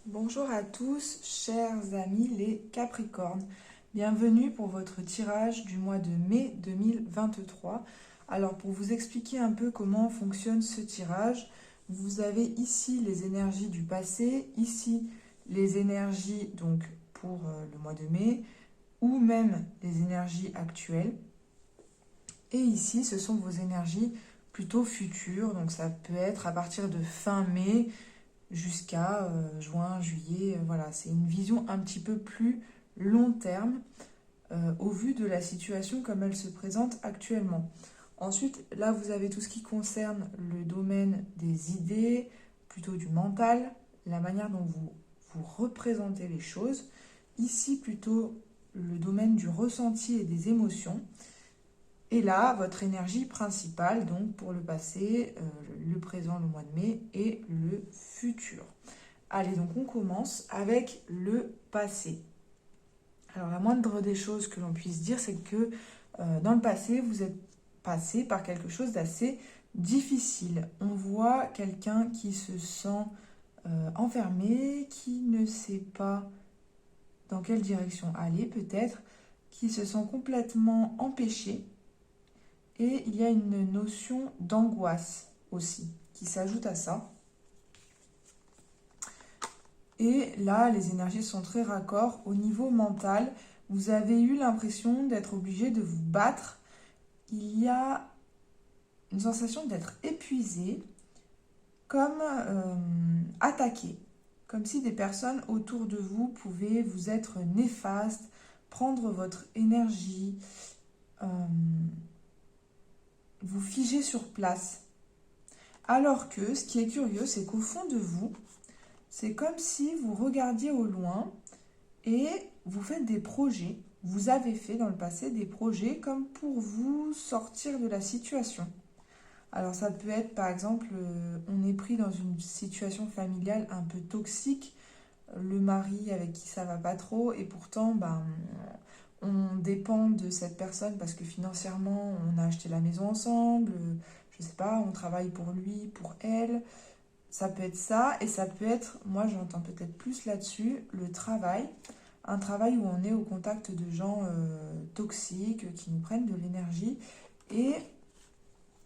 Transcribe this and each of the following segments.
Bonjour à tous, chers amis les Capricornes. Bienvenue pour votre tirage du mois de mai 2023. Alors, pour vous expliquer un peu comment fonctionne ce tirage, vous avez ici les énergies du passé, ici les énergies donc pour le mois de mai, ou même les énergies actuelles. Et ici, ce sont vos énergies plutôt futures. Donc, ça peut être à partir de fin mai jusqu'à juin, juillet. Voilà, c'est une vision un petit peu plus long terme au vu de la situation comme elle se présente actuellement. Ensuite, là, vous avez tout ce qui concerne le domaine des idées, plutôt du mental, la manière dont vous représentez les choses. Ici, plutôt le domaine du ressenti et des émotions. Et là, votre énergie principale, donc pour le passé, le présent, le mois de mai, et le futur. Allez, donc on commence avec le passé. Alors la moindre des choses que l'on puisse dire, c'est que dans le passé, vous êtes passé par quelque chose d'assez difficile. On voit quelqu'un qui se sent enfermé, qui ne sait pas dans quelle direction aller peut-être, qui se sent complètement empêché. Et il y a une notion d'angoisse aussi qui s'ajoute à ça. Et là, les énergies sont très raccords. Au niveau mental, vous avez eu l'impression d'être obligé de vous battre. Il y a une sensation d'être épuisé, comme attaqué. Comme si des personnes autour de vous pouvaient vous être néfastes, prendre votre énergie, vous figer sur place. Alors que ce qui est curieux, c'est qu'au fond de vous, c'est comme si vous regardiez au loin et vous faites des projets. Vous avez fait dans le passé des projets comme pour vous sortir de la situation. Alors ça peut être par exemple, on est pris dans une situation familiale un peu toxique, le mari avec qui ça va pas trop et pourtant on dépend de cette personne parce que financièrement on a acheté la maison ensemble, je sais pas, on travaille pour lui, pour elle. Ça peut être ça et ça peut être, moi j'entends peut-être plus là-dessus, le travail. Un travail où on est au contact de gens toxiques qui nous prennent de l'énergie. Et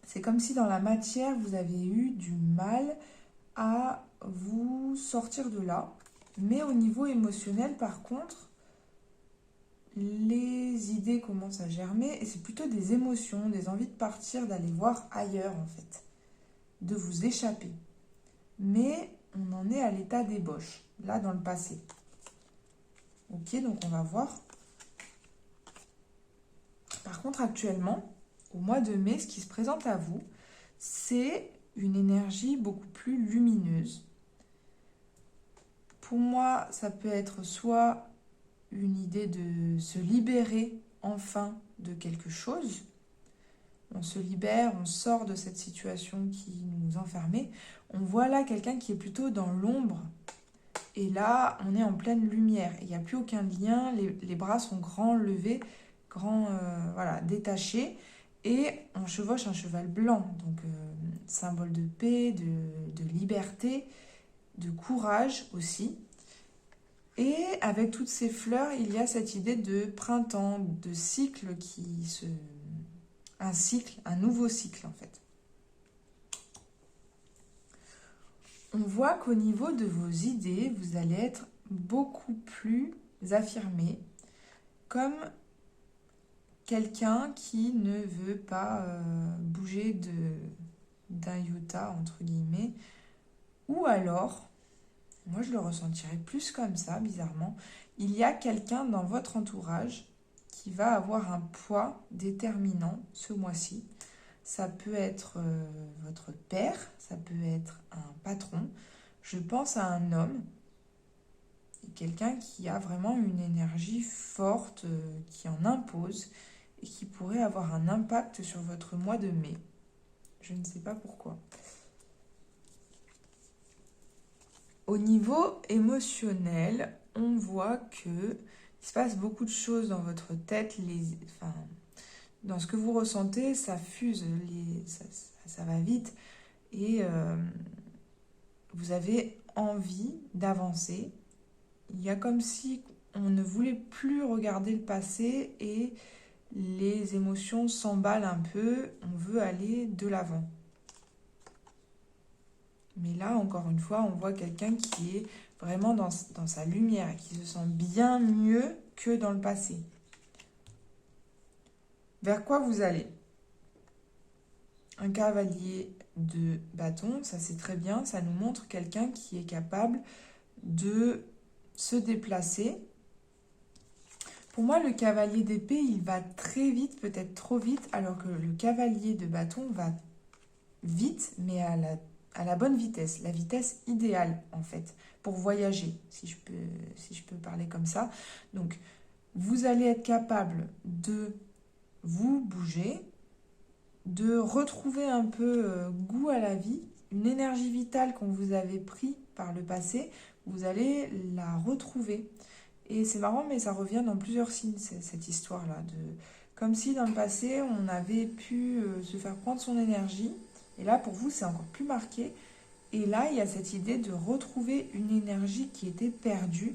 c'est comme si dans la matière, vous avez eu du mal à vous sortir de là. Mais au niveau émotionnel, par contre, les idées commencent à germer et c'est plutôt des émotions, des envies de partir, d'aller voir ailleurs en fait, de vous échapper. Mais on en est à l'état d'ébauche, là dans le passé. Ok, donc on va voir. Par contre, actuellement, au mois de mai, ce qui se présente à vous, c'est une énergie beaucoup plus lumineuse. Pour moi, ça peut être soit une idée de se libérer enfin de quelque chose. On se libère, on sort de cette situation qui nous enfermait. On voit là quelqu'un qui est plutôt dans l'ombre. Et là, on est en pleine lumière. Il n'y a plus aucun lien. Les bras sont grands levés, grands voilà, détachés. Et on chevauche un cheval blanc. Donc, symbole de paix, de liberté, de courage aussi. Et avec toutes ces fleurs, il y a cette idée de printemps, de cycle qui se... Un cycle, un nouveau cycle en fait. On voit qu'au niveau de vos idées, vous allez être beaucoup plus affirmé, comme quelqu'un qui ne veut pas bouger d'un iota, entre guillemets, ou alors, moi je le ressentirais plus comme ça, bizarrement, il y a quelqu'un dans votre entourage qui va avoir un poids déterminant ce mois-ci. Ça peut être votre père, ça peut être un patron. Je pense à un homme, quelqu'un qui a vraiment une énergie forte, qui en impose et qui pourrait avoir un impact sur votre mois de mai. Je ne sais pas pourquoi. Au niveau émotionnel, on voit que il se passe beaucoup de choses dans votre tête, dans ce que vous ressentez, ça fuse, ça va vite et vous avez envie d'avancer. Il y a comme si on ne voulait plus regarder le passé et les émotions s'emballent un peu, on veut aller de l'avant. Mais là, encore une fois, on voit quelqu'un qui est vraiment dans sa lumière et qui se sent bien mieux que dans le passé. Vers quoi vous allez? Un cavalier de bâton, ça c'est très bien, ça nous montre quelqu'un qui est capable de se déplacer. Pour moi, le cavalier d'épée, il va très vite, peut-être trop vite, alors que le cavalier de bâton va vite, mais à la bonne vitesse, la vitesse idéale en fait, pour voyager, si je peux parler comme ça. Donc, vous allez être capable de vous bouger, de retrouver un peu goût à la vie, une énergie vitale qu'on vous avait pris par le passé, vous allez la retrouver. Et c'est marrant, mais ça revient dans plusieurs signes, cette histoire-là. Comme si dans le passé, on avait pu se faire prendre son énergie. Et là, pour vous, c'est encore plus marqué. Et là, il y a cette idée de retrouver une énergie qui était perdue.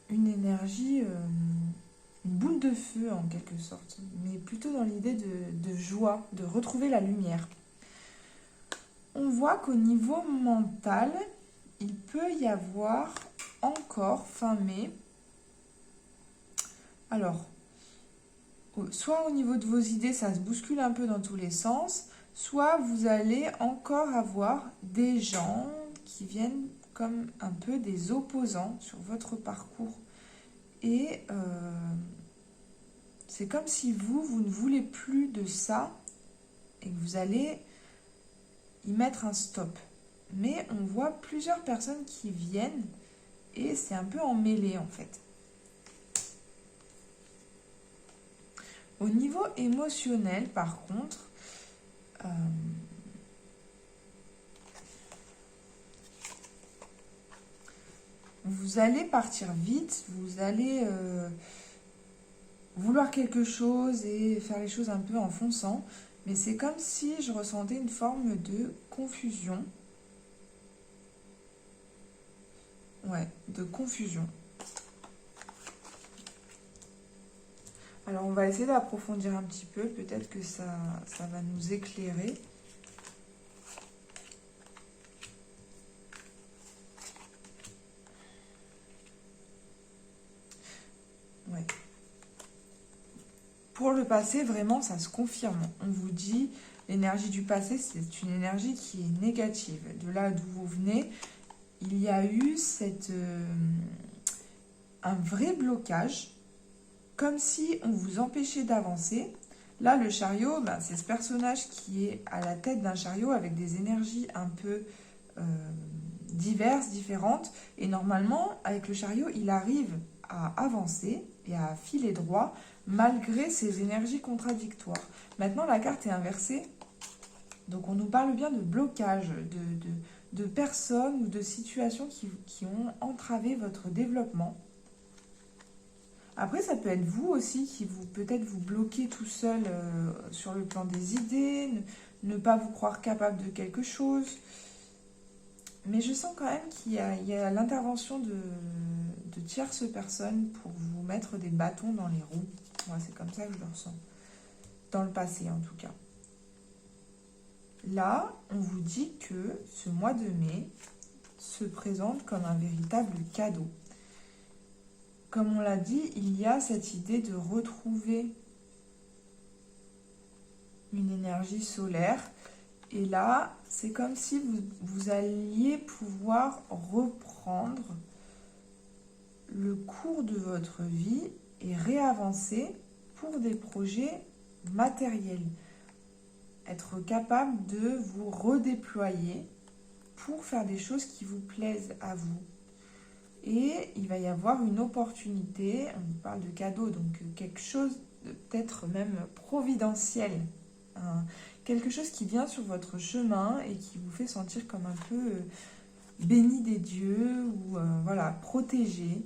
Une énergie, une boule de feu en quelque sorte. Mais plutôt dans l'idée de joie, de retrouver la lumière. On voit qu'au niveau mental, il peut y avoir encore fin mai. Alors, soit au niveau de vos idées, ça se bouscule un peu dans tous les sens, soit vous allez encore avoir des gens qui viennent comme un peu des opposants sur votre parcours. Et c'est comme si vous ne voulez plus de ça et que vous allez y mettre un stop. Mais on voit plusieurs personnes qui viennent et c'est un peu emmêlé en fait. Au niveau émotionnel, par contre, vous allez partir vite, vous allez vouloir quelque chose et faire les choses un peu en fonçant, mais c'est comme si je ressentais une forme de confusion. Ouais, de confusion. Alors on va essayer d'approfondir un petit peu, peut-être que ça va nous éclairer. Ouais. Pour le passé, vraiment, ça se confirme. On vous dit, l'énergie du passé, c'est une énergie qui est négative. De là d'où vous venez, il y a eu un vrai blocage, comme si on vous empêchait d'avancer. Là, le chariot, c'est ce personnage qui est à la tête d'un chariot avec des énergies un peu diverses, différentes. Et normalement, avec le chariot, il arrive à avancer et à filer droit malgré ces énergies contradictoires. Maintenant, la carte est inversée. Donc, on nous parle bien de blocage, de personnes ou de situations qui ont entravé votre développement. Après, ça peut être vous aussi qui peut-être vous bloquez tout seul sur le plan des idées, ne pas vous croire capable de quelque chose. Mais je sens quand même qu'il y a l'intervention de tierces personnes pour vous mettre des bâtons dans les roues. Moi, c'est comme ça que je le ressens. Dans le passé, en tout cas. Là, on vous dit que ce mois de mai se présente comme un véritable cadeau. Comme on l'a dit, il y a cette idée de retrouver une énergie solaire. Et là, c'est comme si vous alliez pouvoir reprendre le cours de votre vie et réavancer pour des projets matériels. Être capable de vous redéployer pour faire des choses qui vous plaisent à vous. Et il va y avoir une opportunité, on parle de cadeau, donc quelque chose de peut-être même providentiel. Quelque chose qui vient sur votre chemin et qui vous fait sentir comme un peu béni des dieux ou voilà, protégé.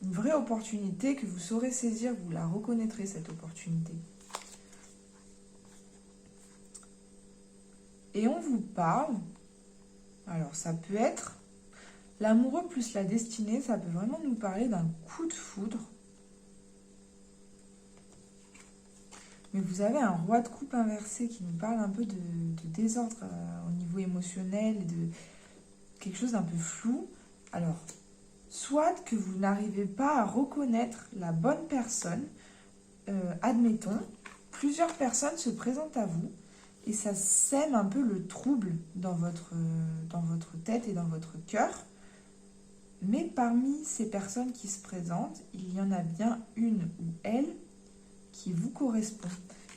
Une vraie opportunité que vous saurez saisir, vous la reconnaîtrez cette opportunité. Et on vous parle Alors, ça peut être l'amoureux plus la destinée, ça peut vraiment nous parler d'un coup de foudre. Mais vous avez un roi de coupe inversé qui nous parle un peu de désordre au niveau émotionnel, et de quelque chose d'un peu flou. Alors, soit que vous n'arrivez pas à reconnaître la bonne personne, admettons, plusieurs personnes se présentent à vous et ça sème un peu le trouble dans votre tête et dans votre cœur. Mais parmi ces personnes qui se présentent, il y en a bien une ou elle qui vous correspond.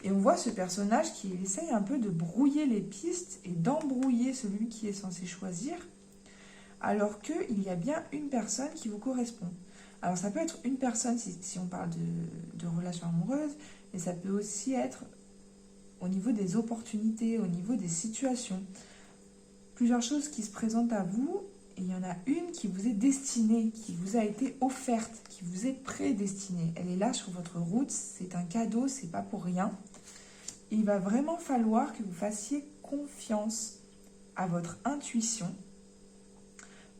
Et on voit ce personnage qui essaye un peu de brouiller les pistes et d'embrouiller celui qui est censé choisir, alors qu'il y a bien une personne qui vous correspond. Alors ça peut être une personne si on parle de relations amoureuses, mais ça peut aussi être au niveau des opportunités, au niveau des situations. Plusieurs choses qui se présentent à vous, et il y en a une qui vous est destinée, qui vous a été offerte, qui vous est prédestinée. Elle est là sur votre route, c'est un cadeau, c'est pas pour rien. Il va vraiment falloir que vous fassiez confiance à votre intuition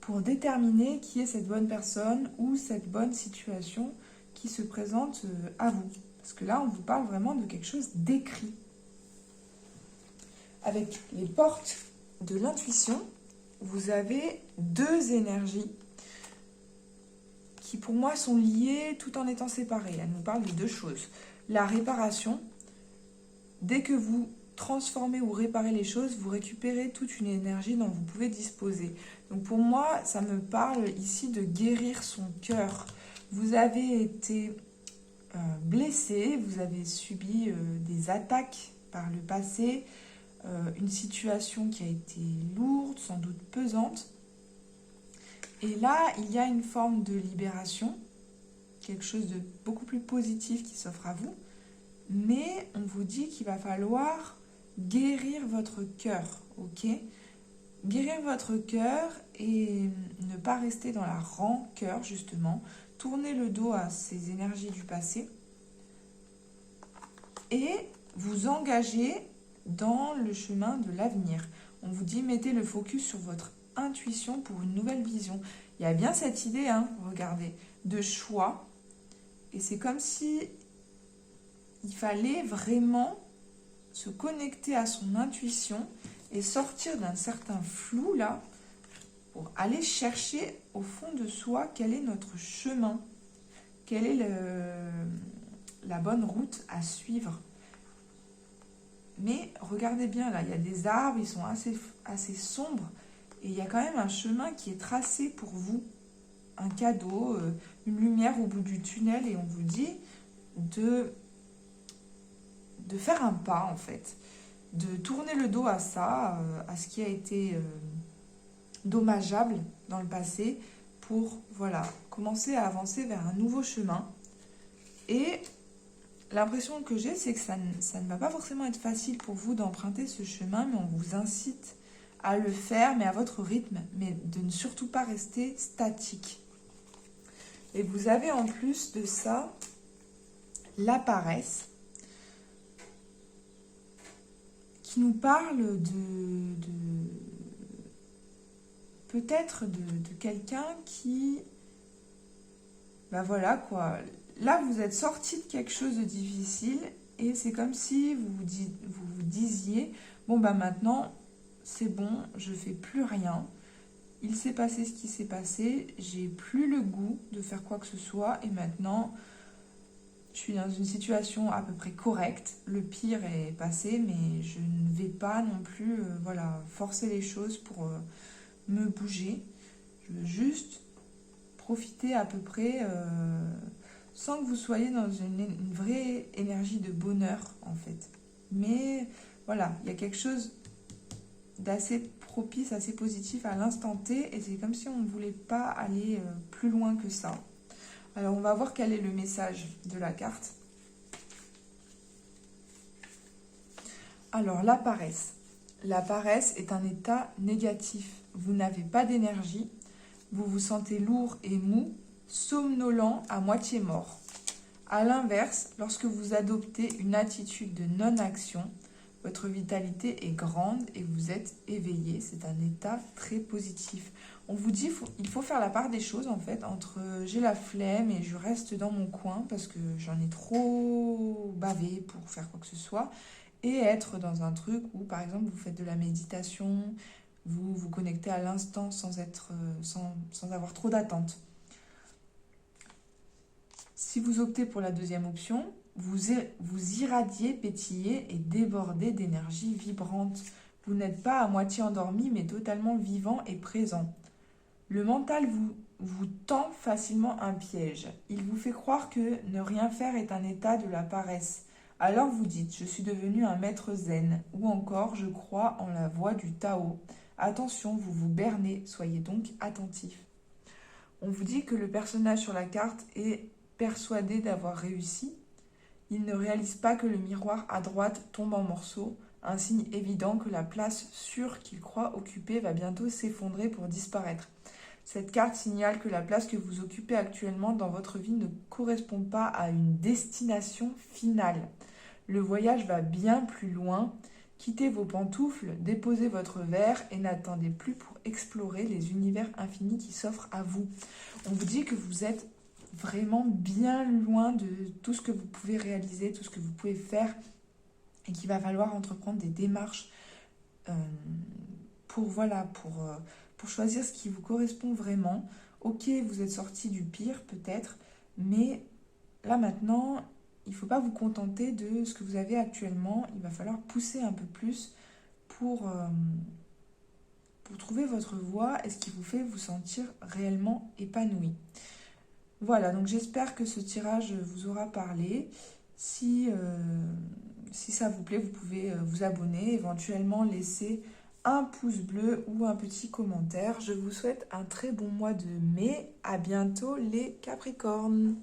pour déterminer qui est cette bonne personne ou cette bonne situation qui se présente à vous. Parce que là, on vous parle vraiment de quelque chose d'écrit. Avec les portes de l'intuition, vous avez deux énergies qui pour moi sont liées tout en étant séparées. Elles nous parlent de deux choses. La réparation, dès que vous transformez ou réparez les choses, vous récupérez toute une énergie dont vous pouvez disposer. Donc pour moi, ça me parle ici de guérir son cœur. Vous avez été blessé, vous avez subi des attaques par le passé, une situation qui a été lourde, sans doute pesante. Et là, il y a une forme de libération, quelque chose de beaucoup plus positif qui s'offre à vous. Mais on vous dit qu'il va falloir guérir votre cœur, ok ? Guérir votre cœur et ne pas rester dans la rancœur, justement. Tourner le dos à ces énergies du passé et vous engager dans le chemin de l'avenir. On vous dit, mettez le focus sur votre intuition pour une nouvelle vision. Il y a bien cette idée, regardez, de choix. Et c'est comme si il fallait vraiment se connecter à son intuition et sortir d'un certain flou là pour aller chercher au fond de soi quel est notre chemin, quelle est la bonne route à suivre. Mais regardez bien là, il y a des arbres, ils sont assez sombres et il y a quand même un chemin qui est tracé pour vous, un cadeau, une lumière au bout du tunnel et on vous dit de faire un pas en fait, de tourner le dos à ça, à ce qui a été dommageable dans le passé pour commencer à avancer vers un nouveau chemin. Et l'impression que j'ai, c'est que ça ne va pas forcément être facile pour vous d'emprunter ce chemin, mais on vous incite à le faire, mais à votre rythme, mais de ne surtout pas rester statique. Et vous avez en plus de ça la paresse, qui nous parle peut-être de quelqu'un qui, là vous êtes sorti de quelque chose de difficile et c'est comme si vous disiez, maintenant c'est bon, je fais plus rien, il s'est passé ce qui s'est passé, j'ai plus le goût de faire quoi que ce soit et maintenant je suis dans une situation à peu près correcte, le pire est passé mais je ne vais pas non plus forcer les choses pour me bouger, je veux juste profiter à peu près sans que vous soyez dans une vraie énergie de bonheur en fait. Mais voilà, il y a quelque chose d'assez propice, assez positif à l'instant T et c'est comme si on ne voulait pas aller plus loin que ça. Alors on va voir quel est le message de la carte. Alors la paresse. La paresse est un état négatif. Vous n'avez pas d'énergie, vous vous sentez lourd et mou, somnolent, à moitié mort. A l'inverse, lorsque vous adoptez une attitude de non-action, Votre vitalité est grande et vous êtes éveillé. C'est un état très positif. On vous dit il faut faire la part des choses en fait entre j'ai la flemme et je reste dans mon coin parce que j'en ai trop bavé pour faire quoi que ce soit et être dans un truc où par exemple vous faites de la méditation, vous vous connectez à l'instant sans avoir trop d'attente. Si vous optez pour la deuxième option, vous irradiez, pétillez et débordez d'énergie vibrante. Vous n'êtes pas à moitié endormi, mais totalement vivant et présent. Le mental vous tend facilement un piège. Il vous fait croire que ne rien faire est un état de la paresse. Alors vous dites, je suis devenu un maître zen, ou encore, je crois en la voie du Tao. Attention, vous vous bernez, soyez donc attentif. On vous dit que le personnage sur la carte est persuadé d'avoir réussi. Il ne réalise pas que le miroir à droite tombe en morceaux, un signe évident que la place sûre qu'il croit occuper va bientôt s'effondrer pour disparaître. Cette carte signale que la place que vous occupez actuellement dans votre vie ne correspond pas à une destination finale. Le voyage va bien plus loin. Quittez vos pantoufles, déposez votre verre et n'attendez plus pour explorer les univers infinis qui s'offrent à vous. On vous dit que vous êtes vraiment bien loin de tout ce que vous pouvez réaliser, tout ce que vous pouvez faire et qu'il va falloir entreprendre des démarches pour choisir ce qui vous correspond vraiment. Ok, vous êtes sorti du pire peut-être, mais là maintenant, il ne faut pas vous contenter de ce que vous avez actuellement. Il va falloir pousser un peu plus pour trouver votre voie et ce qui vous fait vous sentir réellement épanoui. Voilà, donc j'espère que ce tirage vous aura parlé. Si ça vous plaît, vous pouvez vous abonner, éventuellement laisser un pouce bleu ou un petit commentaire. Je vous souhaite un très bon mois de mai. À bientôt les Capricornes.